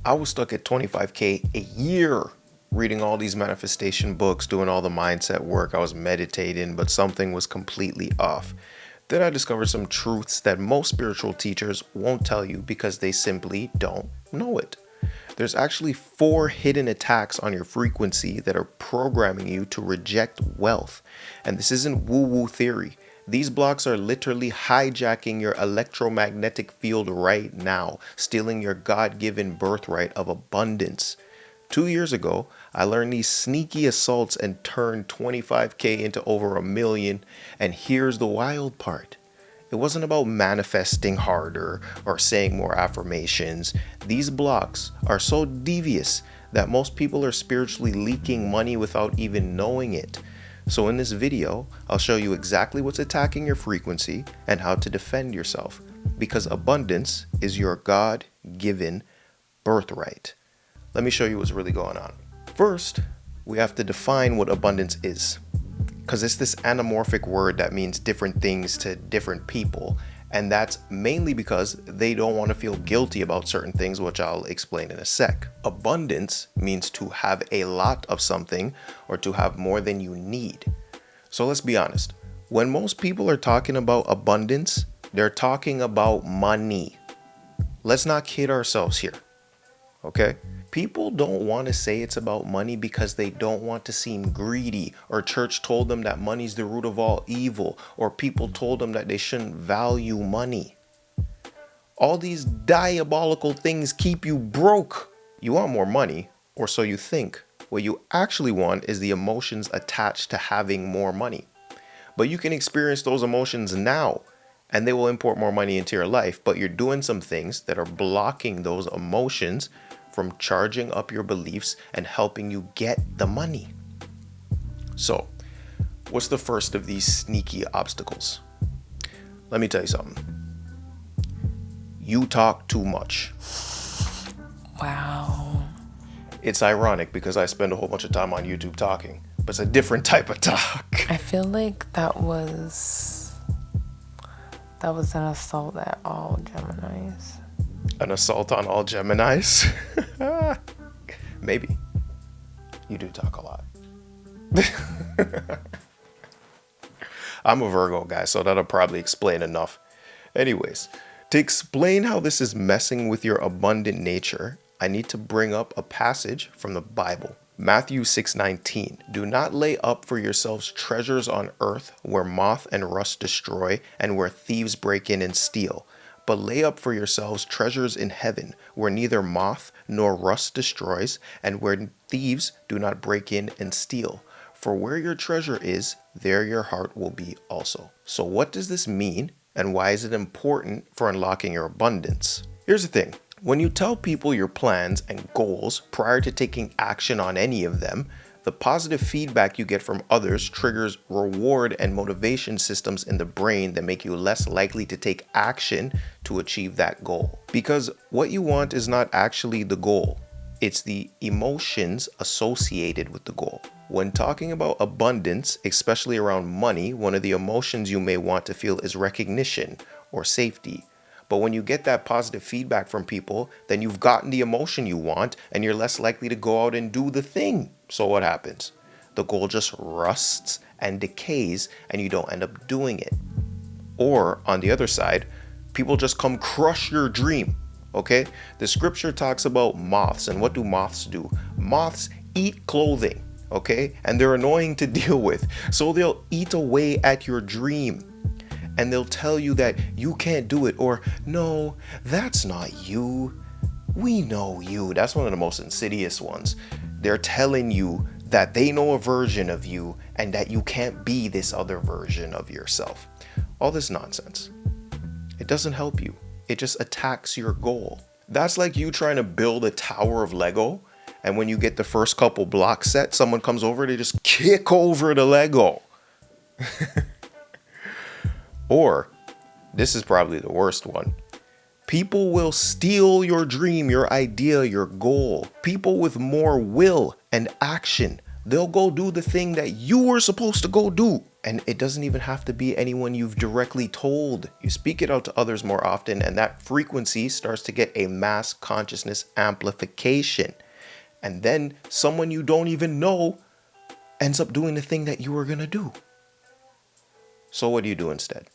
I was stuck at 25K a year reading all these manifestation books, doing all the mindset work. I was meditating, but something was completely off. Then I discovered some truths that most spiritual teachers won't tell you because they simply don't know it. There's actually 4 hidden attacks on your frequency that are programming you to reject wealth. And this isn't woo-woo theory. These blocks are literally hijacking your electromagnetic field right now, stealing your God-given birthright of abundance. 2 years ago, I learned these sneaky assaults and turned 25K into over a million. And here's the wild part. It wasn't about manifesting harder or saying more affirmations. These blocks are so devious that most people are spiritually leaking money without even knowing it. So in this video, I'll show you exactly what's attacking your frequency and how to defend yourself, because abundance is your God-given birthright. Let me show you what's really going on. First, we have to define what abundance is, because it's this anamorphic word that means different things to different people, and that's mainly because they don't want to feel guilty about certain things, which I'll explain in a sec. Abundance means to have a lot of something or to have more than you need. So let's be honest. When most people are talking about abundance, they're talking about money. Let's not kid ourselves here, okay? People don't want to say it's about money because they don't want to seem greedy, or church told them that money's the root of all evil, or people told them that they shouldn't value money. All these diabolical things keep you broke. You want more money, or so you think. What you actually want is the emotions attached to having more money. But you can experience those emotions now, and they will import more money into your life, but you're doing some things that are blocking those emotions from charging up your beliefs and helping you get the money. So, what's the first of these sneaky obstacles? Let me tell you something. You talk too much. Wow. It's ironic because I spend a whole bunch of time on YouTube talking, but it's a different type of talk. I feel like that was an assault at all Geminis. An assault on all Geminis? Maybe. You do talk a lot. I'm a Virgo guy, so that'll probably explain enough. Anyways, to explain how this is messing with your abundant nature, I need to bring up a passage from the Bible. Matthew 6:19. Do not lay up for yourselves treasures on earth where moth and rust destroy and where thieves break in and steal. But lay up for yourselves treasures in heaven, where neither moth nor rust destroys, and where thieves do not break in and steal. For where your treasure is, there your heart will be also. So what does this mean, and why is it important for unlocking your abundance? Here's the thing. When you tell people your plans and goals prior to taking action on any of them, the positive feedback you get from others triggers reward and motivation systems in the brain that make you less likely to take action to achieve that goal. Because what you want is not actually the goal. It's the emotions associated with the goal. When talking about abundance, especially around money, one of the emotions you may want to feel is recognition or safety. But when you get that positive feedback from people, then you've gotten the emotion you want and you're less likely to go out and do the thing. So what happens? The goal just rusts and decays and you don't end up doing it. Or on the other side, people just come crush your dream. Okay? The scripture talks about moths, and what do moths do? Moths eat clothing, okay? And they're annoying to deal with. So they'll eat away at your dream. And they'll tell you that you can't do it, or no, that's not you. We know you. That's one of the most insidious ones. They're telling you that they know a version of you and that you can't be this other version of yourself. All this nonsense. It doesn't help you. It just attacks your goal. That's like you trying to build a tower of Lego, and when you get the first couple blocks set, someone comes over, they just kick over the Lego. Or, this is probably the worst one. People will steal your dream, your idea, your goal. People with more will and action, they'll go do the thing that you were supposed to go do. And it doesn't even have to be anyone you've directly told. You speak it out to others more often, and that frequency starts to get a mass consciousness amplification. And then someone you don't even know ends up doing the thing that you were going to do. So what do you do instead?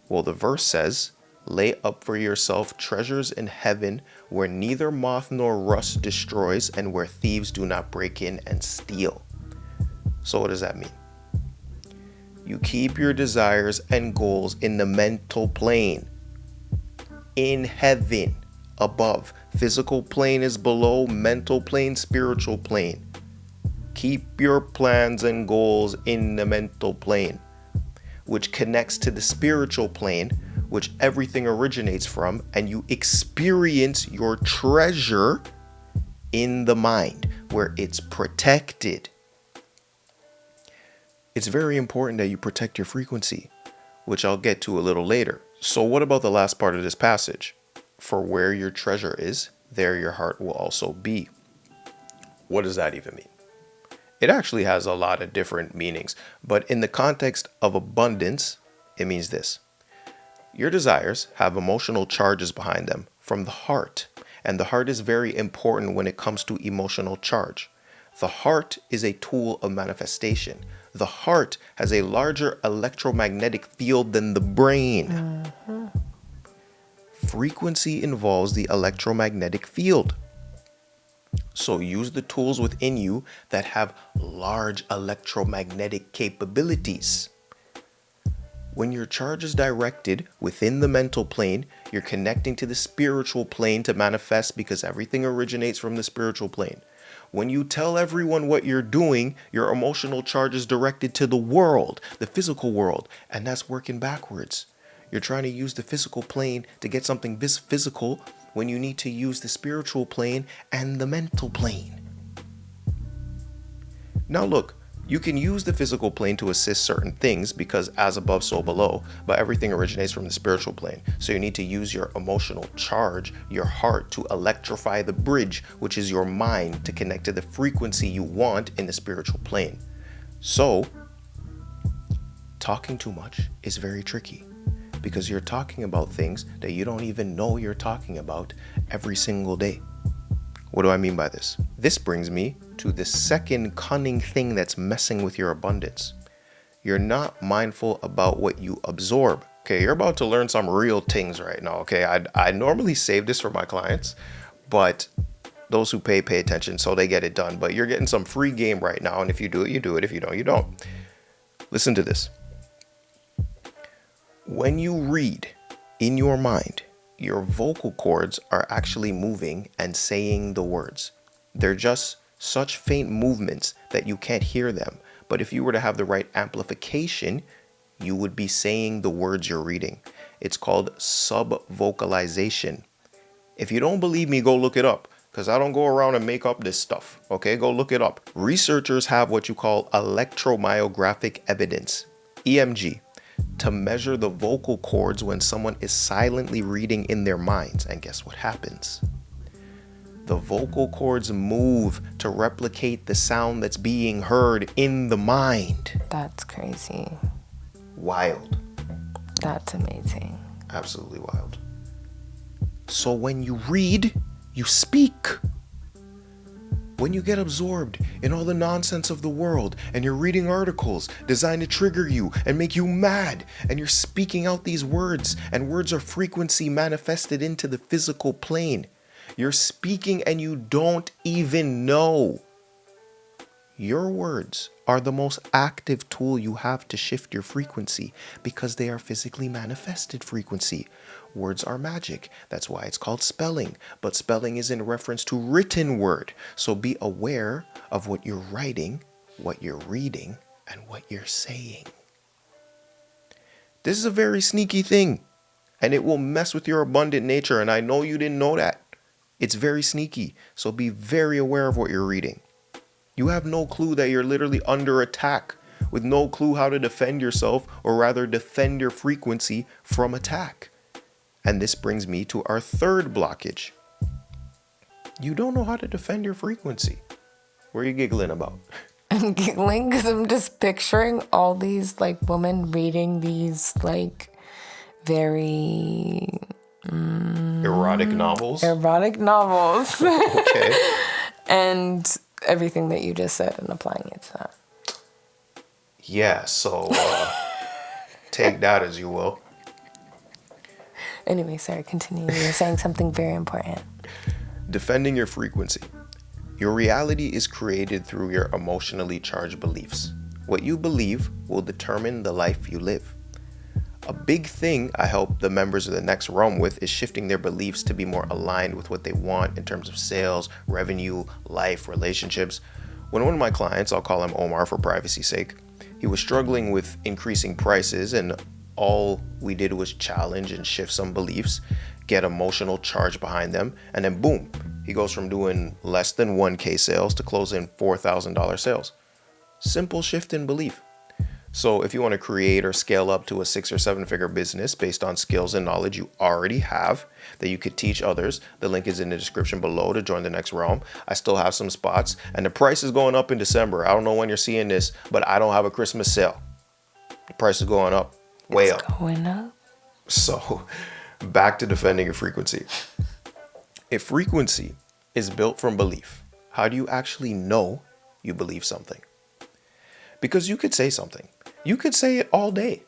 Well, the verse says, lay up for yourself treasures in heaven where neither moth nor rust destroys and where thieves do not break in and steal. So what does that mean? You keep your desires and goals in the mental plane, in heaven, above. Physical plane is below, mental plane, spiritual plane. Keep your plans and goals in the mental plane, which connects to the spiritual plane, which everything originates from, and you experience your treasure in the mind, where it's protected. It's very important that you protect your frequency, which I'll get to a little later. So what about the last part of this passage? For where your treasure is, there your heart will also be. What does that even mean? It actually has a lot of different meanings, but in the context of abundance, it means this. Your desires have emotional charges behind them from the heart, and the heart is very important when it comes to emotional charge. The heart is a tool of manifestation. The heart has a larger electromagnetic field than the brain. Frequency involves the electromagnetic field. So use the tools within you that have large electromagnetic capabilities. When your charge is directed within the mental plane, you're connecting to the spiritual plane to manifest because everything originates from the spiritual plane. When you tell everyone what you're doing, your emotional charge is directed to the world, the physical world, and that's working backwards. You're trying to use the physical plane to get something physical when you need to use the spiritual plane and the mental plane. Now look, you can use the physical plane to assist certain things because as above, so below, but everything originates from the spiritual plane. So you need to use your emotional charge, your heart, to electrify the bridge, which is your mind, to connect to the frequency you want in the spiritual plane. So, talking too much is very tricky because you're talking about things that you don't even know you're talking about every single day. What do I mean by this? This brings me to the second cunning thing that's messing with your abundance. You're not mindful about what you absorb. Okay, you're about to learn some real things right now. Okay, I normally save this for my clients, but those who pay attention so they get it done. But you're getting some free game right now, and if you do it, you do it. If you don't, you don't. Listen to this. When you read in your mind, your vocal cords are actually moving and saying the words. They're just such faint movements that you can't hear them. But if you were to have the right amplification, you would be saying the words you're reading. It's called subvocalization. If you don't believe me, go look it up, because I don't go around and make up this stuff. Okay, go look it up. Researchers have what you call electromyographic evidence, EMG, to measure the vocal cords when someone is silently reading in their minds. And guess what happens? The vocal cords move to replicate the sound that's being heard in the mind. That's crazy. Wild. That's amazing. Absolutely wild. So when you read, you speak. When you get absorbed in all the nonsense of the world and you're reading articles designed to trigger you and make you mad, and you're speaking out these words, and words are frequency manifested into the physical plane. You're speaking and you don't even know. Your words are the most active tool you have to shift your frequency because they are physically manifested frequency. Words are magic. That's why it's called spelling. But spelling is in reference to written word. So be aware of what you're writing, what you're reading, and what you're saying. This is a very sneaky thing, and it will mess with your abundant nature. And I know you didn't know that. It's very sneaky. So be very aware of what you're reading. You have no clue that you're literally under attack, with no clue how to defend yourself, or rather defend your frequency from attack. And this brings me to our third blockage. You don't know how to defend your frequency. What are you giggling about? I'm giggling because I'm just picturing all these like women reading these like very Erotic novels. erotic novels Okay. and everything that you just said and applying it to that. Yeah, so take that as you will. Anyway, sorry, continue. You were saying something very important. Defending your frequency. Your reality is created through your emotionally charged beliefs. What you believe will determine the life you live. A big thing I help the members of the next realm with is shifting their beliefs to be more aligned with what they want in terms of sales, revenue, life, relationships. When one of my clients, I'll call him Omar for privacy's sake, he was struggling with increasing prices, and all we did was challenge and shift some beliefs, get emotional charge behind them, and then boom, he goes from doing less than 1K sales to closing $4,000 sales. Simple shift in belief. So if you want to create or scale up to a 6 or 7 figure business based on skills and knowledge you already have that you could teach others, the link is in the description below to join the next realm. I still have some spots and the price is going up in December. I don't know when you're seeing this, but I don't have a Christmas sale. The price is going up, way It's up. going up. So back to defending your frequency. If frequency is built from belief, how do you actually know you believe something? Because you could say something. You could say it all day,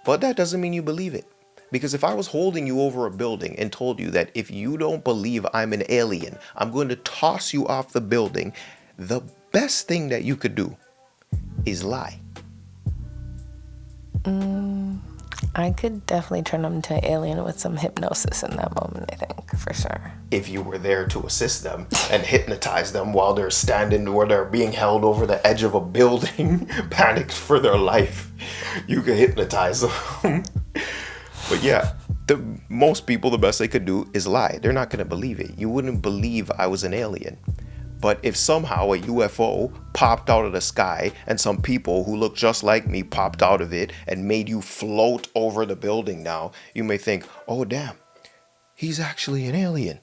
but that doesn't mean you believe it. Because if I was holding you over a building and told you that if you don't believe I'm an alien, I'm going to toss you off the building, the best thing that you could do is lie. I could definitely turn them into an alien with some hypnosis in that moment, I think, for sure. If you were there to assist them and hypnotize them while they're standing where they're being held over the edge of a building, panicked for their life, you could hypnotize them. But yeah, most people, the best they could do is lie. They're not going to believe it. You wouldn't believe I was an alien. But if somehow a UFO popped out of the sky and some people who look just like me popped out of it and made you float over the building now, you may think, oh damn, he's actually an alien.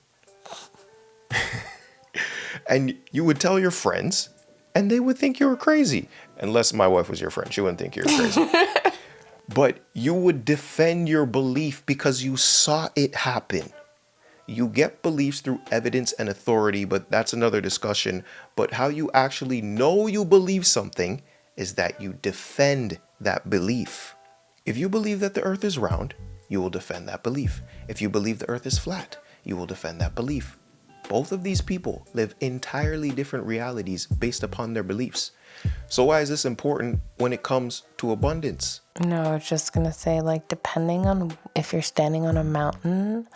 And you would tell your friends and they would think you were crazy. Unless my wife was your friend, she wouldn't think you were crazy. But you would defend your belief because you saw it happen. You get beliefs through evidence and authority, but that's another discussion. But how you actually know you believe something is that you defend that belief. If you believe that the earth is round, you will defend that belief. If you believe the earth is flat, you will defend that belief. Both of these people live entirely different realities based upon their beliefs. So why is this important when it comes to abundance? No, I was just going to say, like, depending on if you're standing on a mountain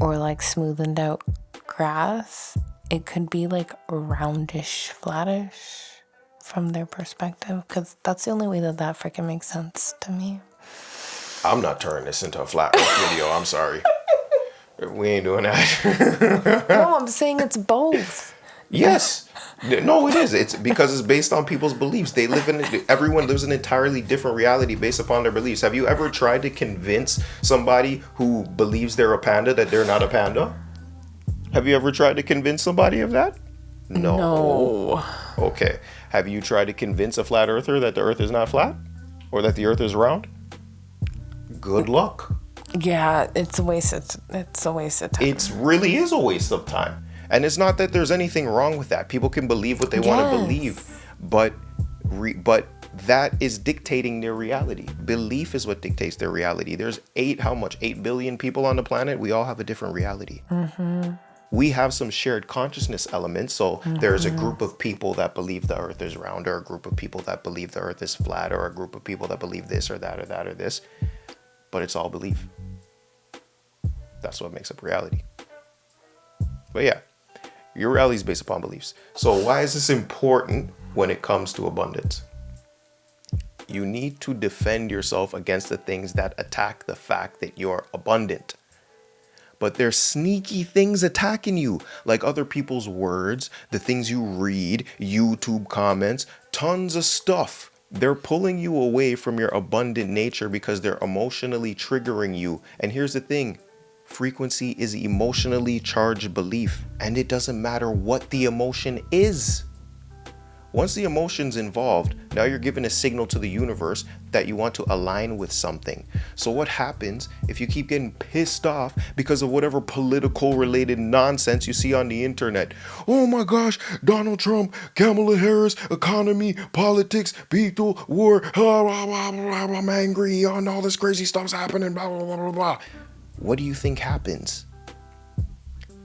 or like smoothened out grass, it could be like roundish, flattish from their perspective, because that's the only way that freaking makes sense to me. I'm not turning this into a flat earth video. I'm sorry. We ain't doing that. No, I'm saying it's both. Yes. No, it is. It's because it's based on people's beliefs. Everyone lives an entirely different reality based upon their beliefs. Have you ever tried to convince somebody who believes they're a panda that they're not a panda? Have you ever tried to convince somebody of that? No. Okay. Have you tried to convince a flat earther that the earth is not flat? Or that the earth is round? Good luck. Yeah, it's a waste of time. It really is a waste of time. And it's not that there's anything wrong with that. People can believe what they want to believe, but that is dictating their reality. Belief is what dictates their reality. There's 8 billion people on the planet. We all have a different reality. Mm-hmm. We have some shared consciousness elements. So there's a group of people that believe the earth is round, or a group of people that believe the earth is flat, or a group of people that believe this or that or that or this. But it's all belief. That's what makes up reality. But yeah. Your reality is based upon beliefs. So why is this important when it comes to abundance? You need to defend yourself against the things that attack the fact that you're abundant. But there's sneaky things attacking you, like other people's words, the things you read, YouTube comments, tons of stuff. They're pulling you away from your abundant nature because they're emotionally triggering you. And here's the thing. Frequency is emotionally charged belief, and it doesn't matter what the emotion is. Once the emotion's involved, now you're giving a signal to the universe that you want to align with something. So what happens if you keep getting pissed off because of whatever political related nonsense you see on the internet? Oh my gosh, Donald Trump, Kamala Harris, economy, politics, people, war, I'm angry on all this crazy stuff's happening, blah, blah, blah, blah, blah. What do you think happens?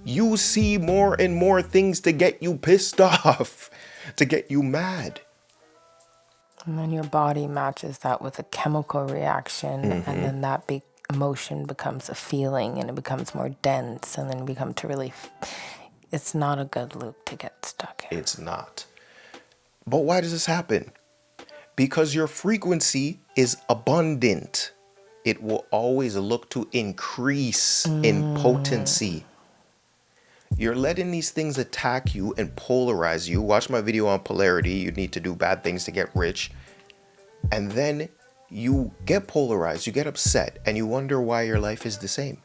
You see more and more things to get you pissed off, to get you mad. And then your body matches that with a chemical reaction, and then that emotion becomes a feeling, and it becomes more dense, and then you become to really. It's not a good loop to get stuck in. It's not. But why does this happen? Because your frequency is abundant. It will always look to increase in potency. You're letting these things attack you and polarize you. Watch my video on polarity. You need to do bad things to get rich. And then you get polarized, you get upset, and you wonder why your life is the same.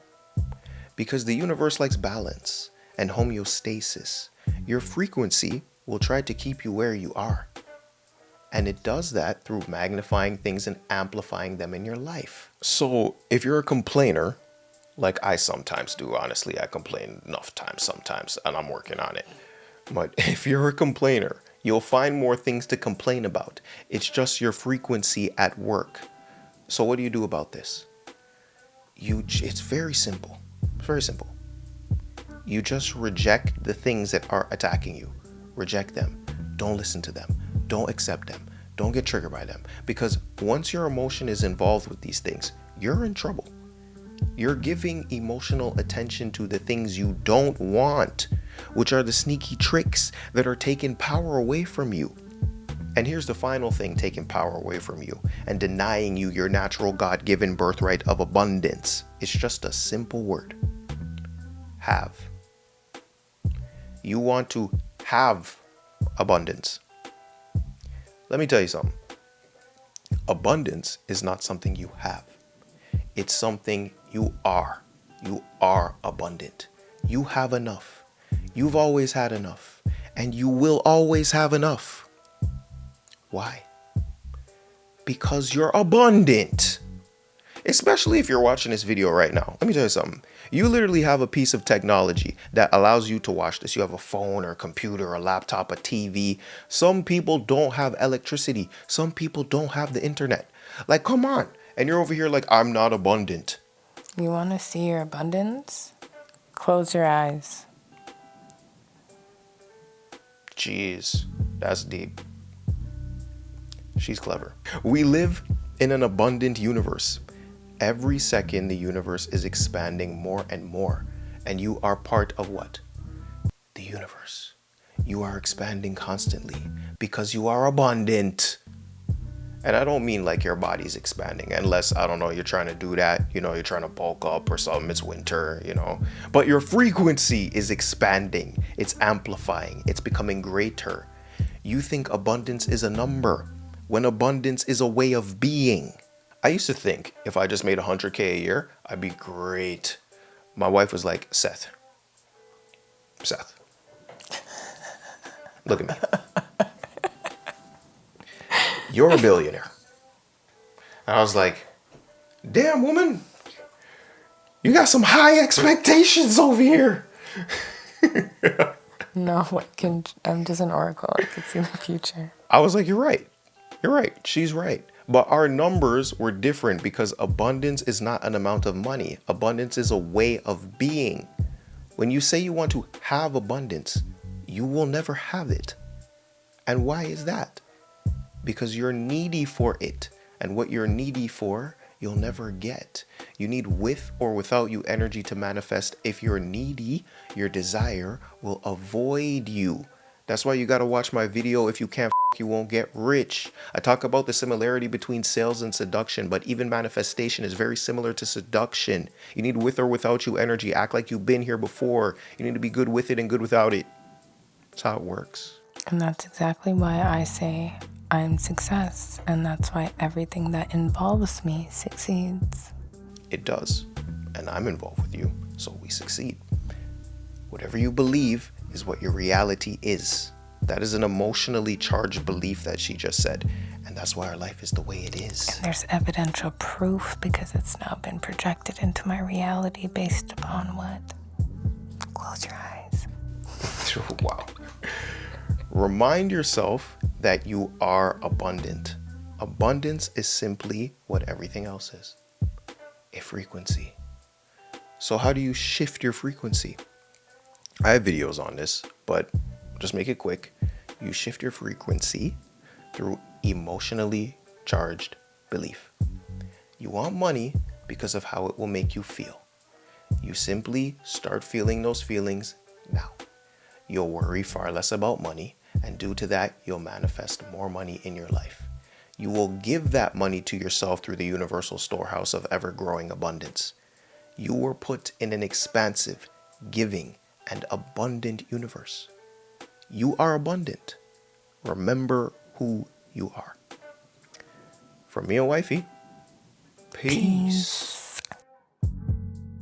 Because the universe likes balance and homeostasis. Your frequency will try to keep you where you are. And it does that through magnifying things and amplifying them in your life. So if you're a complainer, like I sometimes do, honestly, I complain enough times sometimes, and I'm working on it. But if you're a complainer, you'll find more things to complain about. It's just your frequency at work. So what do you do about this? It's very simple. It's very simple. You just reject the things that are attacking you. Reject them. Don't listen to them. Don't accept them. Don't get triggered by them. Because once your emotion is involved with these things, you're in trouble. You're giving emotional attention to the things you don't want, which are the sneaky tricks that are taking power away from you. And here's the final thing taking power away from you and denying you your natural God-given birthright of abundance. It's just a simple word. Have. You want to have abundance. Let me tell you something. Abundance is not something you have. It's something you are. You are abundant. You have enough. You've always had enough. And you will always have enough. Why? Because you're abundant. Especially if you're watching this video right now. Let me tell you something. You literally have a piece of technology that allows you to watch this. You have a phone or a computer, a laptop, a TV. Some people don't have electricity. Some people don't have the internet. Like, come on. And you're over here like, I'm not abundant. You want to see your abundance? Close your eyes. Jeez, that's deep. She's clever. We live in an abundant universe. Every second, the universe is expanding more and more. And you are part of what? The universe. You are expanding constantly because you are abundant. And I don't mean like your body's expanding, unless, I don't know, you're trying to do that, you're trying to bulk up or something, it's winter, But your frequency is expanding, it's amplifying, it's becoming greater. You think abundance is a number, when abundance is a way of being. I used to think if I just made 100K a year, I'd be great. My wife was like, Seth, look at me. You're a billionaire. And I was like, damn, woman, you got some high expectations over here. No, I'm just an oracle. I can see the future. I was like, you're right. You're right. She's right. But our numbers were different because abundance is not an amount of money. Abundance is a way of being. When you say you want to have abundance, you will never have it. And why is that? Because you're needy for it. And what you're needy for, you'll never get. You need with or without you energy to manifest. If you're needy, your desire will avoid you. That's why you got to watch my video. If you can't, you won't get rich. I talk about the similarity between sales and seduction, but even manifestation is very similar to seduction. You need with or without you energy. Act like you've been here before. You need to be good with it and good without it. That's how it works. And that's exactly why I say I'm success. And that's why everything that involves me succeeds. It does. And I'm involved with you, so we succeed. Whatever you believe is what your reality is. That is an emotionally charged belief that she just said. And that's why our life is the way it is. And there's evidential proof because it's now been projected into my reality based upon what? Close your eyes. Wow. Remind yourself that you are abundant. Abundance is simply what everything else is, a frequency. So, how do you shift your frequency? I have videos on this, but just make it quick. You shift your frequency through emotionally charged belief. You want money because of how it will make you feel. You simply start feeling those feelings now. You'll worry far less about money, and due to that, you'll manifest more money in your life. You will give that money to yourself through the universal storehouse of ever-growing abundance. You were put in an expansive, giving, and abundant universe. You are abundant. Remember who you are. From me and wifey, peace.